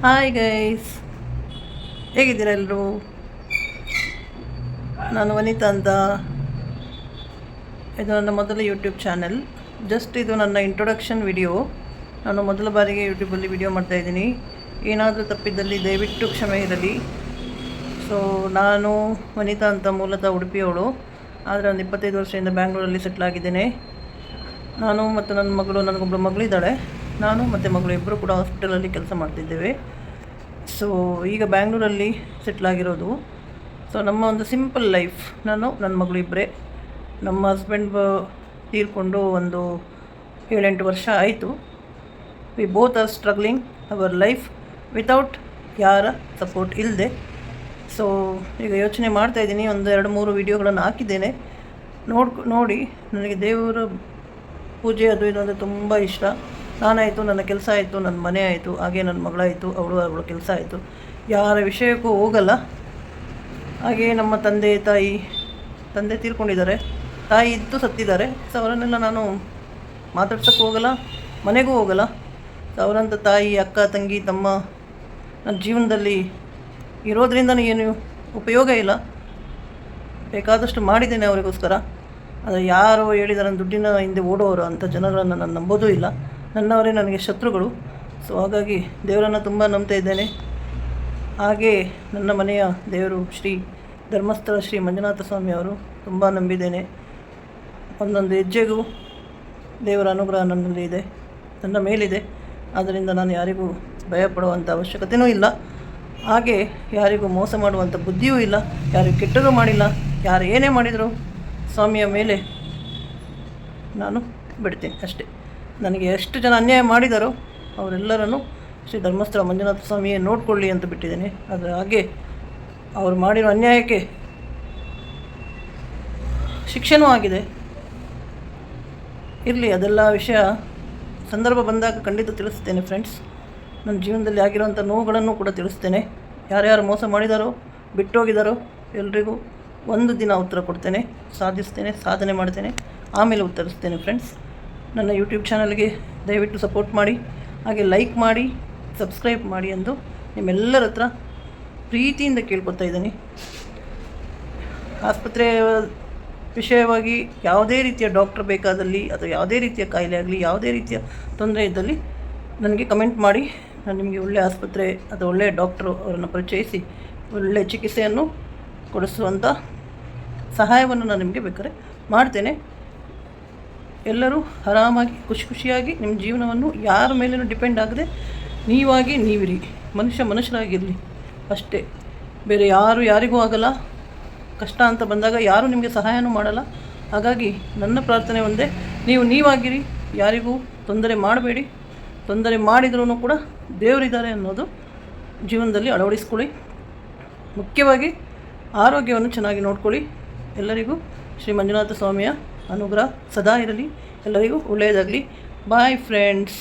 Hi guys, ಹೇಗಿದ್ದೀರಾ ಎಲ್ಲರೂ? ನಾನು ವನಿತಾ ಅಂತ. ಇದು ನನ್ನ ಮೊದಲ ಯೂಟ್ಯೂಬ್ ಚಾನೆಲ್. ಇದು ನನ್ನ ಇಂಟ್ರೊಡಕ್ಷನ್ ವಿಡಿಯೋ. ನಾನು ಮೊದಲ ಬಾರಿಗೆ ಯೂಟ್ಯೂಬಲ್ಲಿ ವಿಡಿಯೋ ಮಾಡ್ತಾಯಿದ್ದೀನಿ. ಏನಾದರೂ ತಪ್ಪಿದ್ದಲ್ಲಿ ದಯವಿಟ್ಟು ಕ್ಷಮೆ ಇರಲಿ. ನಾನು ವನಿತಾ ಅಂತ, ಮೂಲತಃ ಉಡುಪಿಯವಳು. ಆದರೆ ಒಂದು 25 ವರ್ಷದಿಂದ ಬ್ಯಾಂಗ್ಳೂರಲ್ಲಿ ಸೆಟ್ಲಾಗಿದ್ದೇನೆ. ನಾನು ಮತ್ತು ನನ್ನ ಮಗಳು, ನನಗೊಬ್ಬಳು ಮಗಳಿದ್ದಾಳೆ. ನಾನು ಮತ್ತು ಮಗಳು ಇಬ್ಬರು ಕೂಡ ಹಾಸ್ಪಿಟಲಲ್ಲಿ ಕೆಲಸ ಮಾಡ್ತಿದ್ದೇವೆ. ಈಗ ಬ್ಯಾಂಗ್ಳೂರಲ್ಲಿ ಸೆಟ್ಲಾಗಿರೋದು. ನಮ್ಮ ಒಂದು ಸಿಂಪಲ್ ಲೈಫ್. ನಾನು, ನನ್ನ ಮಗಳು ಇಬ್ಬರೇ. ನಮ್ಮ ಹಸ್ಬೆಂಡ್ ತೀರ್ಕೊಂಡು ಒಂದು 7-8 ವರ್ಷ ಆಯಿತು. We both are struggling our life without ಯಾರ ಸಪೋರ್ಟ್ ಇಲ್ಲದೆ. ಈಗ ಯೋಚನೆ ಮಾಡ್ತಾಯಿದ್ದೀನಿ. ಒಂದು 2-3 ವಿಡಿಯೋಗಳನ್ನು ಹಾಕಿದ್ದೇನೆ. ನೋಡಿ ನನಗೆ ದೇವರ ಪೂಜೆ ಅದು ಇದು ಅಂದರೆ ತುಂಬ ಇಷ್ಟ. ನಾನಾಯಿತು, ನನ್ನ ಕೆಲಸ ಆಯಿತು, ನನ್ನ ಮನೆ ಆಯಿತು, ಹಾಗೆ ನನ್ನ ಮಗಳಾಯಿತು, ಅವಳ ಕೆಲಸ ಆಯಿತು. ಯಾರ ವಿಷಯಕ್ಕೂ ಹೋಗಲ್ಲ. ಹಾಗೆ ನಮ್ಮ ತಂದೆ ತೀರ್ಕೊಂಡಿದ್ದಾರೆ, ತಾಯಿ ಇದ್ದು ಸತ್ತಿದ್ದಾರೆ. ಅವರನ್ನೆಲ್ಲ ನಾನು ಮಾತಾಡ್ಸೋಕ್ಕೆ ಹೋಗಲ್ಲ, ಮನೆಗೂ ಹೋಗಲ್ಲ. ಅವರಂಥ ತಾಯಿ, ಅಕ್ಕ, ತಂಗಿ, ತಮ್ಮ ನನ್ನ ಜೀವನದಲ್ಲಿ ಇರೋದ್ರಿಂದ ಏನು ಉಪಯೋಗ ಇಲ್ಲ. ಬೇಕಾದಷ್ಟು ಮಾಡಿದ್ದೇನೆ ಅವರಿಗೋಸ್ಕರ. ಆದರೆ ಯಾರೋ ಹೇಳಿದಾರೆ ದುಡ್ಡಿನ ಹಿಂದೆ ಓಡೋರು ಅಂಥ ಜನಗಳನ್ನು ನಾನು ನಂಬೋದೂ ಇಲ್ಲ. ನನ್ನವರೇ ನನಗೆ ಶತ್ರುಗಳು. ಹಾಗಾಗಿ ದೇವರನ್ನು ತುಂಬ ನಂಬ್ತಾ ಇದ್ದೇನೆ. ಹಾಗೆ ನನ್ನ ಮನೆಯ ದೇವರು ಧರ್ಮಸ್ಥಳ ಶ್ರೀ ಮಂಜುನಾಥ ಸ್ವಾಮಿ ಅವರು ತುಂಬ ನಂಬಿದ್ದೇನೆ. ಒಂದೊಂದು ಹೆಜ್ಜೆಗೂ ದೇವರ ಅನುಗ್ರಹ ನನ್ನಲ್ಲಿ ಇದೆ, ನನ್ನ ಮೇಲಿದೆ. ಆದ್ದರಿಂದ ನಾನು ಯಾರಿಗೂ ಭಯಪಡುವಂಥ ಅವಶ್ಯಕತೆಯೂ ಇಲ್ಲ. ಹಾಗೆ ಯಾರಿಗೂ ಮೋಸ ಮಾಡುವಂಥ ಬುದ್ಧಿಯೂ ಇಲ್ಲ. ಯಾರಿಗೂ ಕೆಟ್ಟರೂ ಮಾಡಿಲ್ಲ. ಯಾರು ಏನೇ ಮಾಡಿದರೂ ಸ್ವಾಮಿಯ ಮೇಲೆ ನಾನು ಬಿಡ್ತೇನೆ ಅಷ್ಟೇ. ನನಗೆ ಎಷ್ಟು ಜನ ಅನ್ಯಾಯ ಮಾಡಿದಾರೋ ಅವರೆಲ್ಲರನ್ನು ಧರ್ಮಸ್ಥಳ ಮಂಜುನಾಥ ಸ್ವಾಮಿಯೇ ನೋಡಿಕೊಳ್ಳಿ ಅಂತ ಬಿಟ್ಟಿದ್ದೇನೆ. ಆದರೆ ಹಾಗೆ ಅವರು ಮಾಡಿರೋ ಅನ್ಯಾಯಕ್ಕೆ ಶಿಕ್ಷೆನೂ ಆಗಿದೆ. ಇರಲಿ, ಅದೆಲ್ಲ ವಿಷಯ ಸಂದರ್ಭ ಬಂದಾಗ ಖಂಡಿತ ತಿಳಿಸ್ತೇನೆ ಫ್ರೆಂಡ್ಸ್. ನನ್ನ ಜೀವನದಲ್ಲಿ ಆಗಿರೋಂಥ ನೋವುಗಳನ್ನು ಕೂಡ ತಿಳಿಸ್ತೇನೆ. ಯಾರ್ಯಾರು ಮೋಸ ಮಾಡಿದಾರೋ, ಬಿಟ್ಟೋಗಿದ್ದಾರೋ ಎಲ್ರಿಗೂ ಒಂದು ದಿನ ಉತ್ತರ ಕೊಡ್ತೇನೆ, ಸಾಧಿಸ್ತೇನೆ, ಸಾಧನೆ ಮಾಡ್ತೇನೆ, ಆಮೇಲೆ ಉತ್ತರಿಸ್ತೇನೆ ಫ್ರೆಂಡ್ಸ್. ನನ್ನ ಯೂಟ್ಯೂಬ್ ಚಾನಲ್ಗೆ ದಯವಿಟ್ಟು ಸಪೋರ್ಟ್ ಮಾಡಿ, ಹಾಗೆ ಲೈಕ್ ಮಾಡಿ, ಸಬ್ಸ್ಕ್ರೈಬ್ ಮಾಡಿ ಎಂದು ನಿಮ್ಮೆಲ್ಲರ ಹತ್ರ ಪ್ರೀತಿಯಿಂದ ಕೇಳ್ಕೊತಾ ಇದ್ದೀನಿ. ಆಸ್ಪತ್ರೆಯ ವಿಷಯವಾಗಿ ಯಾವುದೇ ರೀತಿಯ ಡಾಕ್ಟರ್ ಬೇಕಾದಲ್ಲಿ, ಅಥವಾ ಯಾವುದೇ ರೀತಿಯ ಕಾಯಿಲೆ ಆಗಲಿ, ಯಾವುದೇ ರೀತಿಯ ತೊಂದರೆ ಇದ್ದಲ್ಲಿ ನನಗೆ ಕಮೆಂಟ್ ಮಾಡಿ. ನಾನು ನಿಮಗೆ ಒಳ್ಳೆಯ ಆಸ್ಪತ್ರೆ ಅಥವಾ ಒಳ್ಳೆಯ ಡಾಕ್ಟ್ರು ಅವರನ್ನು ಪರಿಚಯಿಸಿ ಒಳ್ಳೆಯ ಚಿಕಿತ್ಸೆಯನ್ನು ಕೊಡಿಸುವಂಥ ಸಹಾಯವನ್ನು ನಾನು ನಿಮಗೆ ಬೇಕಾದ್ರೆ ಮಾಡ್ತೇನೆ. ಎಲ್ಲರೂ ಆರಾಮಾಗಿ ಖುಷಿಯಾಗಿ ನಿಮ್ಮ ಜೀವನವನ್ನು ಯಾರ ಮೇಲೇನೂ ಡಿಪೆಂಡ್ ಆಗದೆ ನೀವಾಗಿ ನೀವಿರಿ. ಮನುಷ್ಯರಾಗಿರಲಿ ಅಷ್ಟೇ. ಬೇರೆ ಯಾರಿಗೂ ಆಗಲ್ಲ. ಕಷ್ಟ ಅಂತ ಬಂದಾಗ ಯಾರೂ ನಿಮಗೆ ಸಹಾಯನೂ ಮಾಡಲ್ಲ. ಹಾಗಾಗಿ ನನ್ನ ಪ್ರಾರ್ಥನೆ ಒಂದೇ, ನೀವಾಗಿರಿ, ಯಾರಿಗೂ ತೊಂದರೆ ಮಾಡಬೇಡಿ. ತೊಂದರೆ ಮಾಡಿದ್ರೂ ಕೂಡ ದೇವರಿದ್ದಾರೆ ಅನ್ನೋದು ಜೀವನದಲ್ಲಿ ಅಳವಡಿಸ್ಕೊಳ್ಳಿ. ಮುಖ್ಯವಾಗಿ ಆರೋಗ್ಯವನ್ನು ಚೆನ್ನಾಗಿ ನೋಡ್ಕೊಳ್ಳಿ. ಎಲ್ಲರಿಗೂ ಶ್ರೀ ಮಂಜುನಾಥ ಸ್ವಾಮಿಯ ಅನುಗ್ರಹ ಸದಾ ಇರಲಿ. ಎಲ್ಲರಿಗೂ ಒಳ್ಳೆಯದಾಗಲಿ. Bye friends.